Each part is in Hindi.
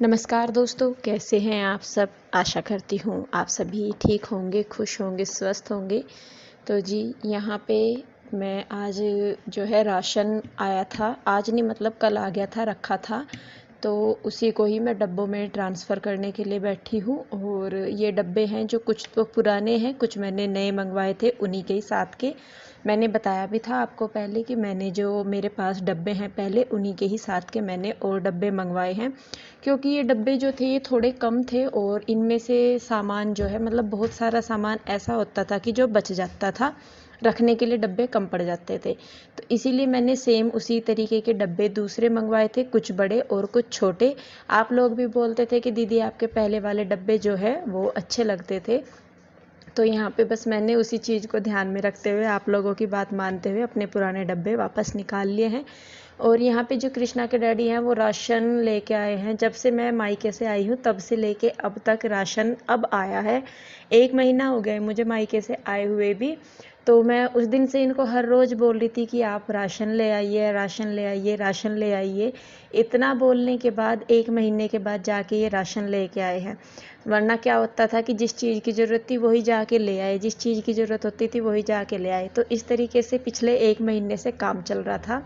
नमस्कार दोस्तों, कैसे हैं आप सब। आशा करती हूँ आप सभी ठीक होंगे, खुश होंगे, स्वस्थ होंगे। तो जी यहाँ पे मैं आज जो है राशन आया था, आज नहीं मतलब कल आ गया था, रखा था, तो उसी को ही मैं डब्बों में ट्रांसफ़र करने के लिए बैठी हूँ। और ये डब्बे हैं जो कुछ तो पुराने हैं, कुछ मैंने नए मंगवाए थे, उन्हीं के ही साथ के। मैंने बताया भी था आपको पहले कि मैंने जो मेरे पास डब्बे हैं पहले उन्हीं के ही साथ के मैंने और डब्बे मंगवाए हैं, क्योंकि ये डब्बे जो थे ये थोड़े कम थे और इनमें से सामान जो है मतलब बहुत सारा सामान ऐसा होता था कि जो बच जाता था, रखने के लिए डब्बे कम पड़ जाते थे। तो इसीलिए मैंने सेम उसी तरीके के डब्बे दूसरे मंगवाए थे, कुछ बड़े और कुछ छोटे। आप लोग भी बोलते थे कि दीदी आपके पहले वाले डब्बे जो है वो अच्छे लगते थे। तो यहाँ पे बस मैंने उसी चीज़ को ध्यान में रखते हुए, आप लोगों की बात मानते हुए अपने पुराने डब्बे वापस निकाल लिए हैं। और यहाँ पे जो कृष्णा के डैडी हैं वो राशन लेके आए हैं। जब से मैं मायके से आई हूँ तब से लेके अब तक राशन अब आया है। 1 महीना हो गया है मुझे मायके से आए हुए भी। तो मैं उस दिन से इनको हर रोज़ बोल रही थी कि आप राशन ले आइए, राशन ले आइए, राशन ले आइए। इतना बोलने के बाद 1 महीने के बाद जाके ये राशन लेके आए हैं। वरना क्या होता था कि जिस चीज़ की ज़रूरत थी वही जाके ले आए, जिस चीज़ की ज़रूरत होती थी वही जाके ले आए। तो इस तरीके से पिछले 1 महीने से काम चल रहा था।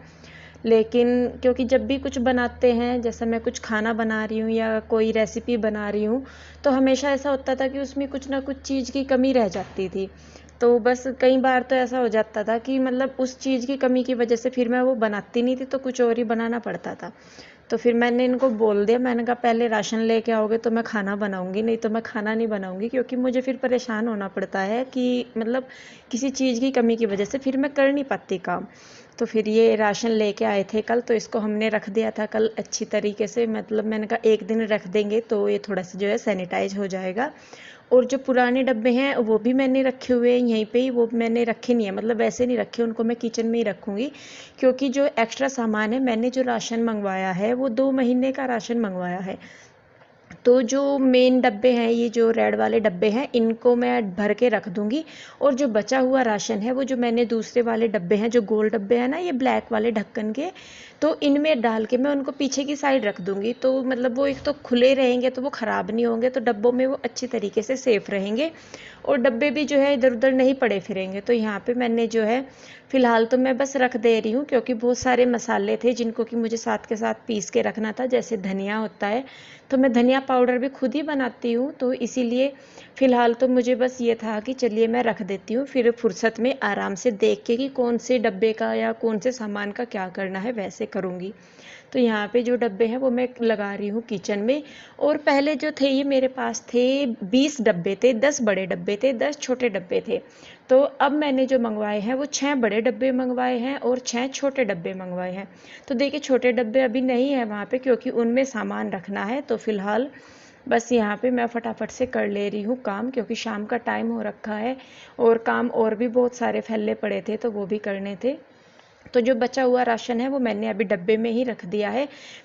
लेकिन क्योंकि जब भी कुछ बनाते हैं, जैसे मैं कुछ खाना बना रही हूँ या कोई रेसिपी बना रही हूँ, तो हमेशा ऐसा होता था कि उसमें कुछ ना कुछ चीज़ की कमी रह जाती थी। तो बस कई बार तो ऐसा हो जाता था कि मतलब उस चीज़ की कमी की वजह से फिर मैं वो बनाती नहीं थी, तो कुछ और ही बनाना पड़ता था। तो फिर मैंने इनको बोल दिया, मैंने कहा पहले राशन लेके आओगे तो मैं खाना बनाऊंगी, नहीं तो मैं खाना नहीं बनाऊंगी, क्योंकि मुझे फिर परेशान होना पड़ता है कि मतलब किसी चीज़ की कमी की वजह से फिर मैं कर नहीं पाती काम। तो फिर ये राशन लेके आए थे कल, तो इसको हमने रख दिया था कल अच्छी तरीके से। मतलब मैंने कहा 1 दिन रख देंगे तो ये थोड़ा सा जो है सैनिटाइज हो जाएगा। और जो पुराने डब्बे हैं वो भी मैंने रखे हुए हैं यहीं पे ही, वो मैंने रखे नहीं है, मतलब वैसे नहीं रखे, उनको मैं किचन में ही रखूँगी। क्योंकि जो एक्स्ट्रा सामान है, मैंने जो राशन मंगवाया है वो 2 महीने का राशन मंगवाया है। तो जो मेन डब्बे हैं, ये जो रेड वाले डब्बे हैं, इनको मैं भर के रख दूंगी। और जो बचा हुआ राशन है वो जो मैंने दूसरे वाले डब्बे हैं, जो गोल डब्बे हैं ना, ये ब्लैक वाले ढक्कन के, तो इनमें डाल के मैं उनको पीछे की साइड रख दूंगी। तो मतलब वो एक तो खुले रहेंगे तो वो ख़राब नहीं होंगे, तो डब्बों में वो अच्छी तरीके से सेफ रहेंगे और डब्बे भी जो है इधर उधर नहीं पड़े फिरेंगे। तो यहाँ पे मैंने जो है फ़िलहाल तो मैं बस रख दे रही हूँ, क्योंकि बहुत सारे मसाले थे जिनको कि मुझे साथ के साथ पीस के रखना था। जैसे धनिया होता है, तो मैं धनिया पाउडर भी खुद ही बनाती हूँ, तो इसीलिए फ़िलहाल तो मुझे बस ये था कि चलिए मैं रख देती हूँ, फिर फुर्सत में आराम से देख के कि कौन से डब्बे का या कौन से सामान का क्या करना है वैसे करूँगी। तो यहाँ पे जो डब्बे हैं वो मैं लगा रही हूँ किचन में। और पहले जो थे ये मेरे पास थे 20 डब्बे थे, 10 बड़े डब्बे थे, 10 छोटे डब्बे थे। तो अब मैंने जो मंगवाए हैं वो 6 बड़े डब्बे मंगवाए हैं और 6 छोटे डब्बे मंगवाए हैं। तो देखिए छोटे डब्बे अभी नहीं है वहाँ पे, क्योंकि उनमें सामान रखना है। तो फिलहाल बस यहाँ पे मैं फटाफट से कर ले रही हूँ काम, क्योंकि शाम का टाइम हो रखा है और काम और भी बहुत सारे फैले पड़े थे तो वो भी करने थे। तो जो बचा हुआ राशन है वो मैंने अभी डब्बे में ही रख दिया है।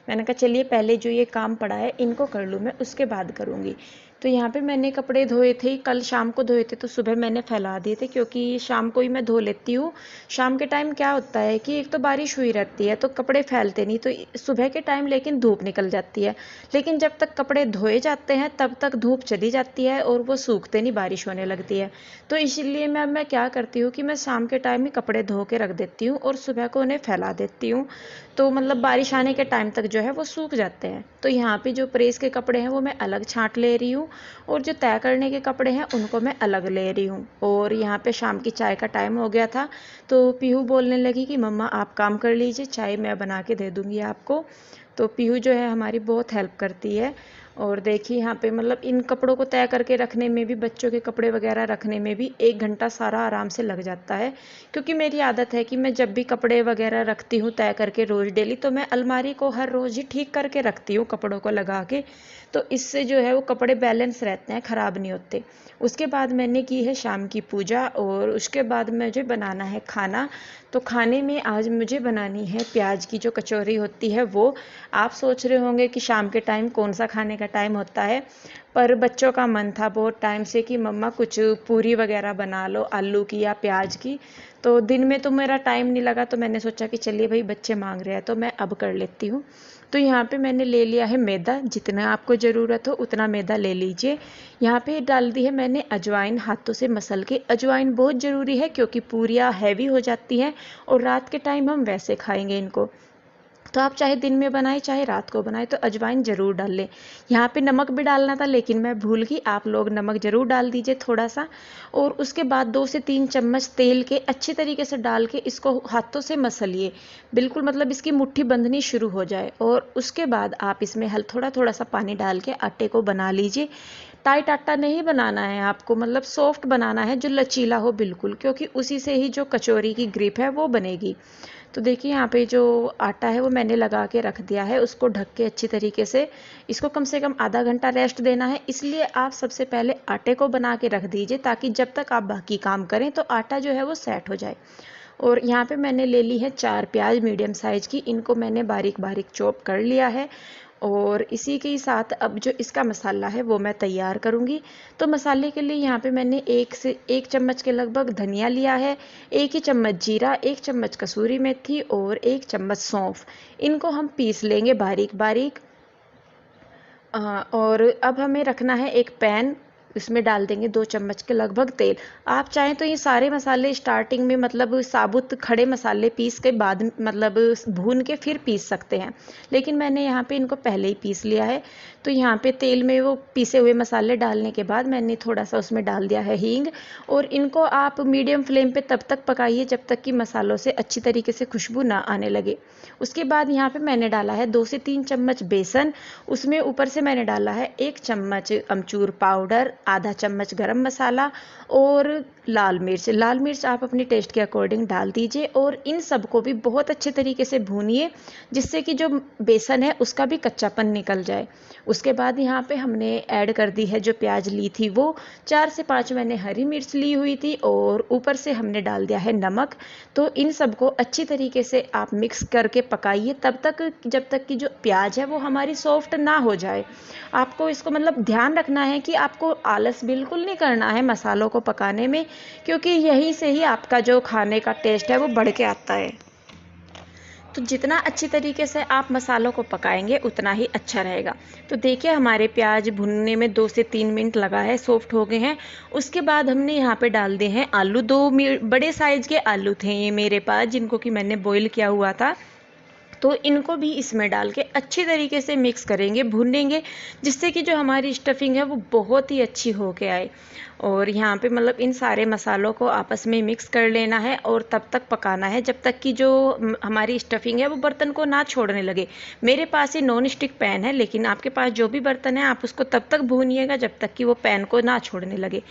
मैंने कहा चलिए पहले जो ये काम पड़ा है इनको कर लूँ, मैं उसके बाद करूँगी। तो यहाँ पे मैंने कपड़े धोए थे, कल शाम को धोए थे, तो सुबह मैंने फैला दिए थे, क्योंकि शाम को ही मैं धो लेती हूँ। शाम के टाइम क्या होता है कि एक तो बारिश हुई रहती है तो कपड़े फैलते नहीं, तो सुबह के टाइम लेकिन धूप निकल जाती है। लेकिन जब तक कपड़े धोए जाते हैं तब तक धूप चली जाती है और वो सूखते नहीं, बारिश होने लगती है। तो इसलिए मैं क्या करती हूँ कि मैं शाम के टाइम ही कपड़े धो के रख देती हूँ और सुबह को उन्हें फैला देती हूँ, तो मतलब बारिश आने के टाइम तक जो है वो सूख जाते हैं। तो यहाँ पे जो प्रेस के कपड़े हैं वो मैं अलग छाँट ले रही हूँ और जो तय करने के कपड़े हैं उनको मैं अलग ले रही हूँ। और यहाँ पे शाम की चाय का टाइम हो गया था, तो पीहू बोलने लगी कि मम्मा आप काम कर लीजिए, चाय मैं बना के दे दूँगी आपको। तो पीहू जो है हमारी बहुत हेल्प करती है। और देखिए यहाँ पे मतलब इन कपड़ों को तय करके रखने में भी, बच्चों के कपड़े वगैरह रखने में भी 1 घंटा सारा आराम से लग जाता है। क्योंकि मेरी आदत है कि मैं जब भी कपड़े वगैरह रखती हूँ तय करके रोज़ डेली, तो मैं अलमारी को हर रोज़ ही ठीक करके रखती हूँ कपड़ों को लगा के। तो इससे जो है वो कपड़े बैलेंस रहते हैं, ख़राब नहीं होते। उसके बाद मैंने की है शाम की पूजा और उसके बाद मुझे बनाना है खाना। तो खाने में आज मुझे बनानी है प्याज की जो कचौरी होती है वो। आप सोच रहे होंगे कि शाम के टाइम कौन सा खाने का टाइम होता है, पर बच्चों का मन था बहुत टाइम से कि मम्मा कुछ पूरी वगैरह बना लो आलू की या प्याज की। तो दिन में तो मेरा टाइम नहीं लगा, तो मैंने सोचा कि चलिए भाई बच्चे मांग रहे हैं तो मैं अब कर लेती हूँ। तो यहाँ पे मैंने ले लिया है मैदा, जितना आपको ज़रूरत हो उतना मैदा ले लीजिए। यहाँ पे डाल दी है मैंने अजवाइन, हाथों से मसल के। अजवाइन बहुत ज़रूरी है क्योंकि पूरियाँ हैवी हो जाती हैं और रात के टाइम हम वैसे खाएंगे इनको। तो आप चाहे दिन में बनाएं चाहे रात को बनाएं, तो अजवाइन ज़रूर डाल लें। यहाँ पे नमक भी डालना था लेकिन मैं भूल गई, आप लोग नमक ज़रूर डाल दीजिए थोड़ा सा। और उसके बाद 2 से 3 चम्मच तेल के अच्छी तरीके से डाल के इसको हाथों से मसलिए, बिल्कुल मतलब इसकी मुट्ठी बंधनी शुरू हो जाए। और उसके बाद आप इसमें थोड़ा थोड़ा सा पानी डाल के आटे को बना लीजिए। टाइट आटा नहीं बनाना है आपको, मतलब सॉफ्ट बनाना है जो लचीला हो बिल्कुल, क्योंकि उसी से ही जो कचौरी की ग्रिप है वो बनेगी। तो देखिए यहाँ पे जो आटा है वो मैंने लगा के रख दिया है, उसको ढक के अच्छी तरीके से इसको कम से कम आधा घंटा रेस्ट देना है। इसलिए आप सबसे पहले आटे को बना के रख दीजिए ताकि जब तक आप बाकी काम करें तो आटा जो है वो सेट हो जाए। और यहाँ पे मैंने ले ली है 4 प्याज मीडियम साइज़ की, इनको मैंने बारीक बारीक चॉप कर लिया है। और इसी के साथ अब जो इसका मसाला है वो मैं तैयार करूँगी। तो मसाले के लिए यहाँ पे मैंने 1 चम्मच के लगभग धनिया लिया है, 1 ही चम्मच जीरा, 1 चम्मच कसूरी मेथी और 1 चम्मच सौंफ। इनको हम पीस लेंगे बारीक बारीक। और अब हमें रखना है एक पैन, इसमें डाल देंगे 2 चम्मच के लगभग तेल। आप चाहें तो ये सारे मसाले स्टार्टिंग में मतलब साबुत खड़े मसाले पीस के बाद मतलब भून के फिर पीस सकते हैं, लेकिन मैंने यहाँ पे इनको पहले ही पीस लिया है। तो यहाँ पे तेल में वो पीसे हुए मसाले डालने के बाद मैंने थोड़ा सा उसमें डाल दिया है हींग। और इनको आप मीडियम फ्लेम पे तब तक पकाइए जब तक कि मसालों से अच्छी तरीके से खुशबू ना आने लगे। उसके बाद यहाँ पे मैंने डाला है 2 से 3 चम्मच बेसन, उसमें ऊपर से मैंने डाला है 1 चम्मच अमचूर पाउडर, आधा चम्मच गरम मसाला और लाल मिर्च। लाल मिर्च आप अपनी टेस्ट के अकॉर्डिंग डाल दीजिए। और इन सबको भी बहुत अच्छे तरीके से भूनिए जिससे कि जो बेसन है उसका भी कच्चापन निकल जाए। उसके बाद यहाँ पे हमने ऐड कर दी है जो प्याज ली थी वो, 4 से 5 मैंने हरी मिर्च ली हुई थी और ऊपर से हमने डाल दिया है नमक। तो इन सबको अच्छी तरीके से आप मिक्स करके पकाइए तब तक जब तक कि जो प्याज है वो हमारी सॉफ्ट ना हो जाए। आपको इसको मतलब ध्यान रखना है कि आपको आलस बिल्कुल नहीं करना है मसालों को पकाने में, क्योंकि यहीं से ही आपका जो खाने का टेस्ट है वो बढ़ के आता है। तो जितना अच्छी तरीके से आप मसालों को पकाएंगे उतना ही अच्छा रहेगा। तो देखिए हमारे प्याज भुनने में 2 से 3 मिनट लगा है, सॉफ्ट हो गए हैं। उसके बाद हमने यहाँ पे डाल दिए हैं आलू। 2 बड़े साइज़ के आलू थे ये मेरे पास, जिनको कि मैंने बॉईल किया हुआ था। तो इनको भी इसमें डाल के अच्छी तरीके से मिक्स करेंगे, भूनेंगे, जिससे कि जो हमारी स्टफिंग है वो बहुत ही अच्छी हो के आए। और यहाँ पे मतलब इन सारे मसालों को आपस में मिक्स कर लेना है और तब तक पकाना है जब तक कि जो हमारी स्टफिंग है वो बर्तन को ना छोड़ने लगे। मेरे पास ये नॉन स्टिक पैन है, लेकिन आपके पास जो भी बर्तन है आप उसको तब तक भूनिएगा जब तक कि वो पैन को ना छोड़ने लगे।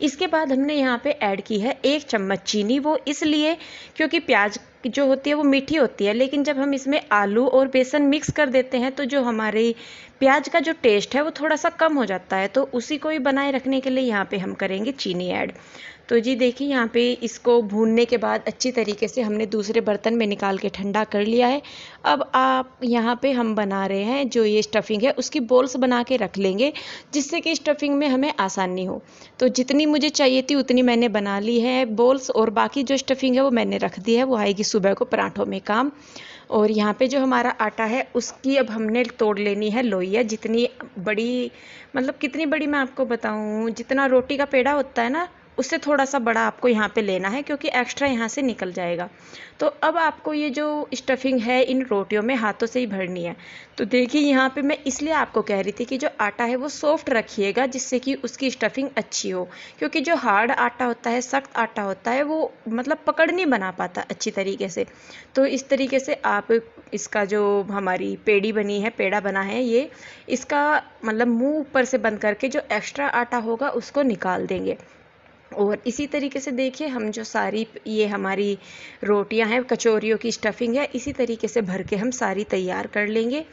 इसके बाद हमने यहाँ पे ऐड की है 1 चम्मच चीनी, वो इसलिए क्योंकि प्याज जो होती है वो मीठी होती है, लेकिन जब हम इसमें आलू और बेसन मिक्स कर देते हैं तो जो हमारे प्याज का जो टेस्ट है वो थोड़ा सा कम हो जाता है। तो उसी को ही बनाए रखने के लिए यहाँ पे हम करेंगे चीनी ऐड। तो जी देखिए यहाँ पे इसको भूनने के बाद अच्छी तरीके से हमने दूसरे बर्तन में निकाल के ठंडा कर लिया है। अब आप यहाँ पे हम बना रहे हैं जो ये स्टफिंग है उसकी बॉल्स बना के रख लेंगे, जिससे कि स्टफिंग में हमें आसानी हो। तो जितनी मुझे चाहिए थी उतनी मैंने बना ली है बॉल्स, और बाकी जो स्टफिंग है वो मैंने रख दी है, वो आएगी सुबह को पराठों में काम। और यहाँ पे जो हमारा आटा है उसकी अब हमने तोड़ लेनी है लोइयाँ, जितनी बड़ी मतलब कितनी बड़ी मैं आपको बताऊँ, जितना रोटी का पेड़ा होता है ना उससे थोड़ा सा बड़ा आपको यहाँ पे लेना है, क्योंकि एक्स्ट्रा यहाँ से निकल जाएगा। तो अब आपको ये जो स्टफिंग है इन रोटियों में हाथों से ही भरनी है। तो देखिए यहाँ पे मैं इसलिए आपको कह रही थी कि जो आटा है वो सॉफ्ट रखिएगा, जिससे कि उसकी स्टफिंग अच्छी हो, क्योंकि जो हार्ड आटा होता है, सख्त आटा होता है, वो मतलब पकड़ नहीं बना पाता अच्छी तरीके से। तो इस तरीके से आप इसका जो हमारी पेड़ी बनी है, पेड़ा बना है ये, इसका मतलब मुंह ऊपर से बंद करके जो एक्स्ट्रा आटा होगा उसको निकाल देंगे। और इसी तरीके से देखिए हम जो सारी ये हमारी रोटियां हैं, कचौरियों की स्टफिंग है, इसी तरीके से भर के हम सारी तैयार कर लेंगे।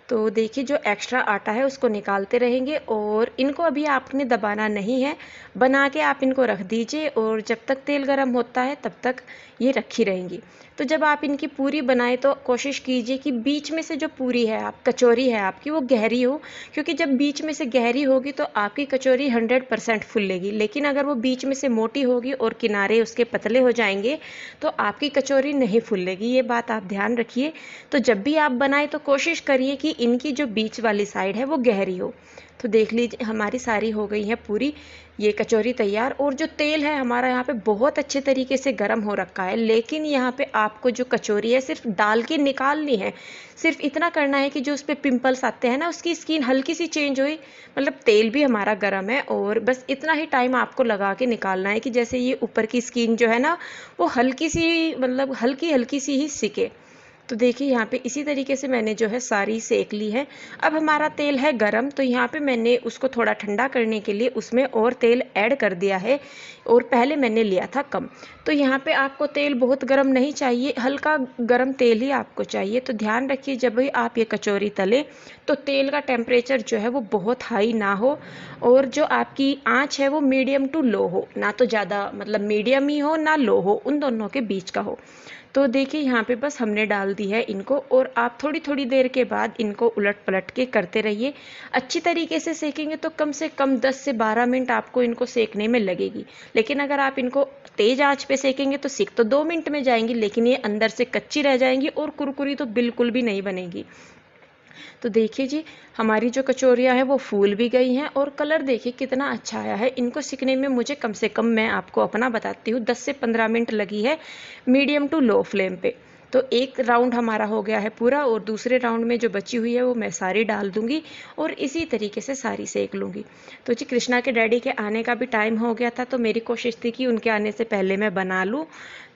तो देखिए जो एक्स्ट्रा आटा है उसको निकालते रहेंगे, और इनको अभी आपने दबाना नहीं है, बना के आप इनको रख दीजिए, और जब तक तेल गर्म होता है तब तक ये रखी रहेंगी। तो जब आप इनकी पूरी बनाएं तो कोशिश कीजिए कि बीच में से जो पूरी है, आप कचौरी है आपकी, वो गहरी हो, क्योंकि जब बीच में से गहरी होगी तो आपकी कचौरी 100% फूलेगी। लेकिन अगर वो बीच में से मोटी होगी और किनारे उसके पतले हो जाएंगे तो आपकी कचौरी नहीं फूलेगी। ये बात आप ध्यान रखिए। तो जब भी आप बनाएं तो कोशिश करिए कि इनकी जो बीच वाली साइड है वो गहरी हो। तो देख लीजिए हमारी सारी हो गई है पूरी ये कचौरी तैयार। और जो तेल है हमारा यहाँ पे बहुत अच्छे तरीके से गर्म हो रखा है, लेकिन यहाँ पे आपको जो कचौरी है सिर्फ डाल के निकालनी है। सिर्फ इतना करना है कि जो उस पर पिंपल्स आते हैं ना, उसकी स्किन हल्की सी चेंज हुई, मतलब तेल भी हमारा गर्म है, और बस इतना ही टाइम आपको लगा के निकालना है कि जैसे ये ऊपर की स्किन जो है ना वो हल्की सी, मतलब हल्की हल्की सी ही सिके। तो देखिए यहाँ पे इसी तरीके से मैंने जो है सारी सेक ली है। अब हमारा तेल है गरम, तो यहाँ पे मैंने उसको थोड़ा ठंडा करने के लिए उसमें और तेल ऐड कर दिया है, और पहले मैंने लिया था कम। तो यहाँ पे आपको तेल बहुत गरम नहीं चाहिए, हल्का गरम तेल ही आपको चाहिए। तो ध्यान रखिए जब भी आप ये कचौरी तलें तो तेल का टेम्परेचर जो है वो बहुत हाई ना हो, और जो आपकी आँच है वो मीडियम टू लो हो, ना तो ज़्यादा मतलब मीडियम ही हो ना लो हो, उन दोनों के बीच का हो। तो देखिए यहाँ पे बस हमने डाल दी है इनको, और आप थोड़ी थोड़ी देर के बाद इनको उलट पलट के करते रहिए। अच्छी तरीके से सेकेंगे तो कम से कम 10 से 12 मिनट आपको इनको सेकने में लगेगी। लेकिन अगर आप इनको तेज आंच पे सेकेंगे तो सिक तो 2 मिनट में जाएंगी, लेकिन ये अंदर से कच्ची रह जाएंगी, और कुरकुरी तो बिल्कुल भी नहीं बनेगी। तो देखिए जी हमारी जो कचौरियाँ हैं वो फूल भी गई हैं, और कलर देखिए कितना अच्छा आया है। इनको सिकने में मुझे कम से कम, मैं आपको अपना बताती हूँ, 10 से 15 मिनट लगी है मीडियम टू लो फ्लेम पे। तो एक राउंड हमारा हो गया है पूरा, और दूसरे राउंड में जो बची हुई है वो मैं सारी डाल दूंगी, और इसी तरीके से सारी सेक लूँगी। तो जी कृष्णा के डैडी के आने का भी टाइम हो गया था, तो मेरी कोशिश थी कि उनके आने से पहले मैं बना लूँ।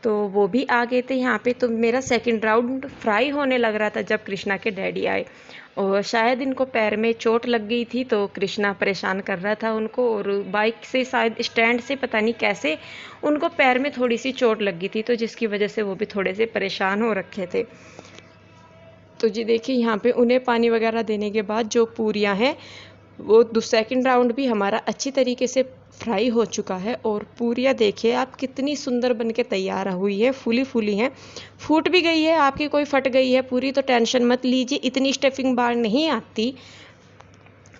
तो वो भी आ गए थे यहाँ पे, तो मेरा सेकंड राउंड फ्राई होने लग रहा था जब कृष्णा के डैडी आए। और शायद इनको पैर में चोट लग गई थी, तो कृष्णा परेशान कर रहा था उनको, और बाइक से शायद स्टैंड से पता नहीं कैसे उनको पैर में थोड़ी सी चोट लग गई थी, तो जिसकी वजह से वो भी थोड़े से परेशान हो रखे थे। तो जी देखिए यहाँ पे उन्हें पानी वगैरह देने के बाद जो पूरियाँ हैं वो सेकंड राउंड भी हमारा अच्छी तरीके से फ्राई हो चुका है। और पूरियाँ देखिए आप कितनी सुंदर बन के तैयार हुई है, फूली फूली हैं। फूट भी गई है आपकी, कोई फट गई है पूरी तो टेंशन मत लीजिए, इतनी स्टफिंग बाहर नहीं आती।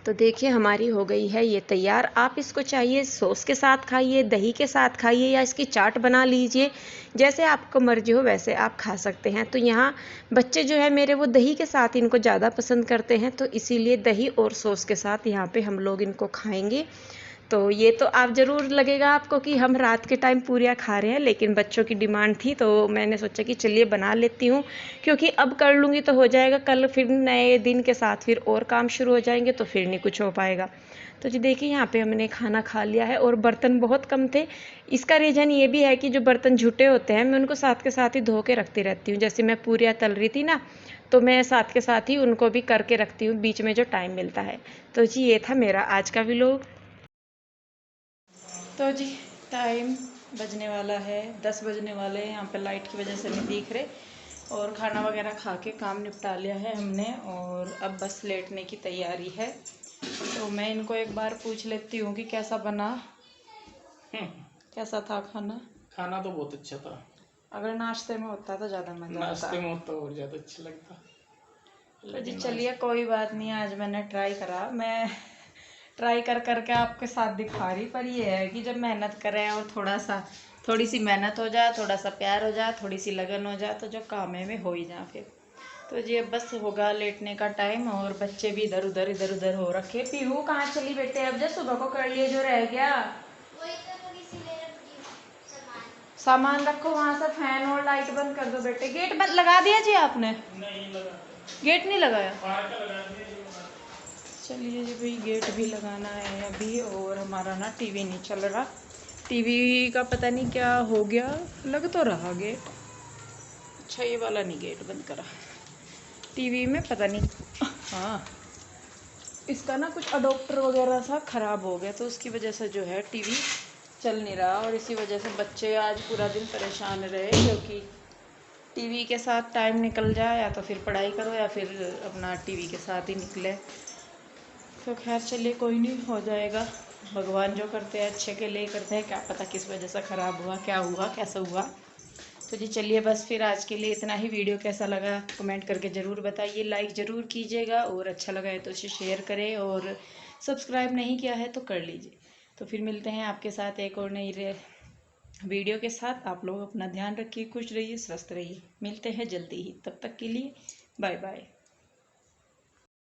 तो देखिए हमारी हो गई है ये तैयार। आप इसको चाहिए सॉस के साथ खाइए, दही के साथ खाइए, या इसकी चाट बना लीजिए, जैसे आपको मर्जी हो वैसे आप खा सकते हैं। तो यहाँ बच्चे जो है मेरे वो दही के साथ इनको ज़्यादा पसंद करते हैं, तो इसीलिए दही और सॉस के साथ यहाँ पे हम लोग इनको खाएंगे। तो ये तो आप ज़रूर लगेगा आपको कि हम रात के टाइम पूरियाँ खा रहे हैं, लेकिन बच्चों की डिमांड थी तो मैंने सोचा कि चलिए बना लेती हूँ, क्योंकि अब कर लूँगी तो हो जाएगा, कल फिर नए दिन के साथ फिर और काम शुरू हो जाएंगे तो फिर नहीं कुछ हो पाएगा। तो जी देखिए यहाँ पे हमने खाना खा लिया है, और बर्तन बहुत कम थे। इसका रीज़न ये भी है कि जो बर्तन झूठे होते हैं मैं उनको साथ के साथ ही धो के रखती रहती हूँ। जैसे मैं पूरियाँ तल रही थी ना, तो मैं साथ के साथ ही उनको भी करके रखती हूँ बीच में जो टाइम मिलता है। तो जी ये था मेरा आज का व्लॉग। तो जी टाइम बजने वाला है 10 बजने वाले हैं, यहाँ पे लाइट की वजह से नहीं दिख रहे। और खाना वगैरह खा के काम निपटा लिया है हमने, और अब बस लेटने की तैयारी है। तो मैं इनको एक बार पूछ लेती हूँ कि कैसा बना, कैसा था खाना। खाना तो बहुत अच्छा था। अगर नाश्ते में होता तो ज़्यादा मज़ा आता। नाश्ते में होता और ज़्यादा अच्छा लगता। तो जी चलिए कोई बात नहीं, आज मैंने ट्राई करा, मैं ट्राई कर करके आपके साथ दिखा रही। पर ये है कि जब मेहनत करें और थोड़ी सी मेहनत हो जाए, थोड़ा सा प्यार हो जाए, थोड़ी सी लगन हो जाए, तो जो काम है में हो ही जाए फिर। तो जी अब बस होगा लेटने का टाइम, और बच्चे भी इधर उधर हो रखे। पीहू कहाँ चली बेटे, अब जो सुबह को कर लिए जो रह गया। सामान रखो वहाँ से, फैन और लाइट बंद कर दो बेटे। गेट बंद लगा दिया जी आपने? नहीं लगा, गेट नहीं लगाया? बाहर का लगा दिया जी। चलिए जी भाई, गेट भी लगाना है अभी। और हमारा ना टीवी नहीं चल रहा, टीवी का पता नहीं क्या हो गया, लग तो रहा गेट। अच्छा ये वाला नहीं गेट बंद करा, टीवी में पता नहीं, हाँ इसका ना कुछ अडोप्टर वगैरह सा ख़राब हो गया, तो उसकी वजह से जो है टीवी चल नहीं रहा। और इसी वजह से बच्चे आज पूरा दिन परेशान रहे, क्योंकि टीवी के साथ टाइम निकल जाए, या तो फिर पढ़ाई करो या फिर अपना टीवी के साथ ही निकले। तो खैर चलिए, कोई नहीं, हो जाएगा। भगवान जो करते हैं अच्छे के लिए करते हैं, क्या पता किस वजह से ख़राब हुआ, क्या हुआ, कैसा हुआ। तो जी चलिए, बस फिर आज के लिए इतना ही। वीडियो कैसा लगा कमेंट करके ज़रूर बताइए, लाइक ज़रूर कीजिएगा, और अच्छा लगा है तो उसे शेयर करें, और सब्सक्राइब नहीं किया है तो कर लीजिए। तो फिर मिलते हैं आपके साथ एक और नई वीडियो के साथ। आप लोग अपना ध्यान रखिए, खुश रहिए, स्वस्थ रहिए। मिलते हैं जल्दी ही, तब तक के लिए बाय बाय।